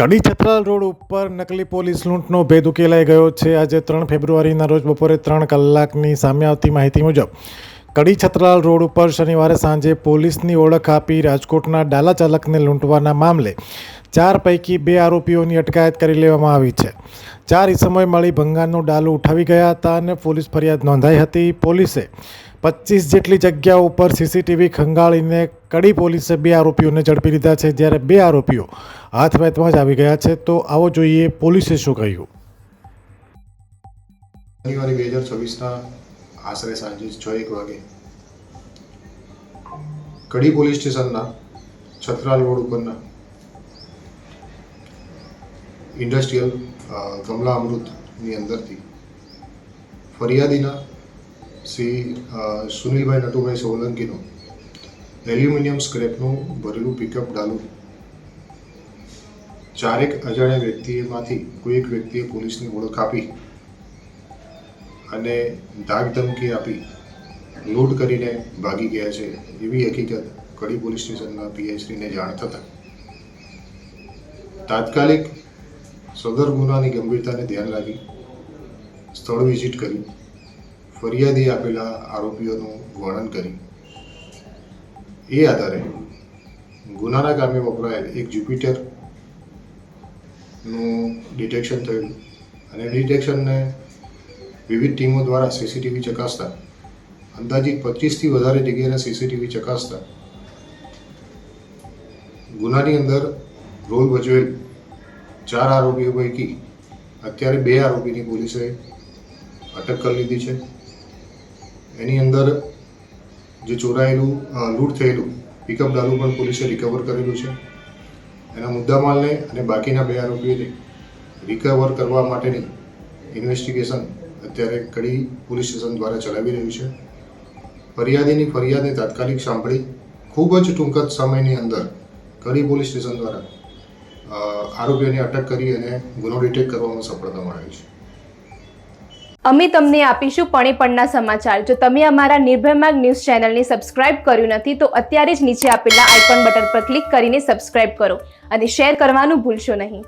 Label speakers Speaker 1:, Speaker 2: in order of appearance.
Speaker 1: કડી Chhatral road ઉપર નકલી police લૂંટનો ભેદ ઉકેલાઈ ગયો છે। આજે 3 ફેબ્રુઆરીના રોજ બપોરે 3 કલાકની સામે આવતી માહિતી મુજબ કડી છત્રાલ રોડ ઉપર શનિવારે સાંજે પોલીસની ઓળખ આપી રાજકોટના ડાલા ચાલકને લૂંટવાના મામલે 4 પૈકી 2 આરોપીઓની અટકાયત કરી લેવામાં આવી છે। 4 ઇસમોએ મળી ભંગારનું ડાલું ઉઠાવી ગયા હતા અને પોલીસ ફરિયાદ નોંધાઈ હતી। પોલીસે 25 જેટલી જગ્યાઓ ઉપર સીસીટીવી ખંગાળીને કડી પોલીસે 2 આરોપીઓને ઝડપી લીધા છે, જ્યારે 2 આરોપીઓ હાથવેતમાં જ આવી ગયા છે। તો આવો જોઈએ પોલીસે શું કહ્યું।
Speaker 2: જાન્યુઆરી 2026ના આશરે સાંજે 6:01 વાગે કડી પોલીસ સ્ટેશનના છત્રાલ રોડ ઉપરના ઇન્ડસ્ટ્રીયલ કમલા અમૃતની અંદરથી ફરિયાદીના શ્રી સુનિલભાઈ નટુભાઈ સોલંકીનું એલ્યુમિનિયમ સ્ક્રેપનું ભરેલું પિકઅપ ડાલું 4 અજાણ્યા વ્યક્તિઓમાંથી કોઈ એક વ્યક્તિએ પોલીસની ઓળખ આપી અને ધાક ધમકી આપી લૂંટ કરીને ભાગી ગયા છે એવી હકીકત કડી પોલીસ સ્ટેશનના પીએસડીને જાણ થતાં તાત્કાલિક સદર ગુનાની ગંભીરતાને ધ્યાન રાખી સ્થળ વિઝિટ કરી ફરિયાદી આપેલા આરોપીઓનું વર્ણન કરી એ આધારે ગુનાના કામે વપરાયેલ એક જ્યુપિટરનું ડિટેક્શન થયું અને ડિટેક્શનને વિવિધ ટીમો દ્વારા સીસીટીવી ચકાસતા અંદાજિત 25થી વધારે જગ્યાના સીસીટીવી ચકાસતા ગુનાની અંદર રોલ ભજવેલ 4 આરોપીઓ પૈકી અત્યારે 2 આરોપીની પોલીસે અટક કરી લીધી છે। એની અંદર જે ચોરાયેલું લૂંટ થયેલું પિકઅપ ડાલું પણ પોલીસે રિકવર કરેલું છે। એના મુદ્દામાલને અને બાકીના 2 આરોપીઓને રિકવર કરવા માટેની ઇન્વેસ્ટિગેશન અત્યારે કડી પોલીસ સ્ટેશન દ્વારા ચલાવી રહ્યું છે। ફરિયાદીની ફરિયાદને તાત્કાલિક સાંભળી ખૂબ જ ટૂંક જ સમયની અંદર કડી પોલીસ સ્ટેશન દ્વારા આરોપીઓની અટક કરી અને ગુનો ડિટેક્ટ કરવામાં સફળતા મળેલી છે।
Speaker 3: અમે તમને આપીશું પળે-પળના સમાચાર। જો તમે અમારા નિર્ભય માર્ગ ન્યૂઝ ચેનલને સબસ્ક્રાઇબ કર્યું નથી તો અત્યારે જ નીચે આપેલા આઇકોન બટન પર ક્લિક કરીને સબસ્ક્રાઇબ કરો અને શેર કરવાનું ભૂલશો નહીં।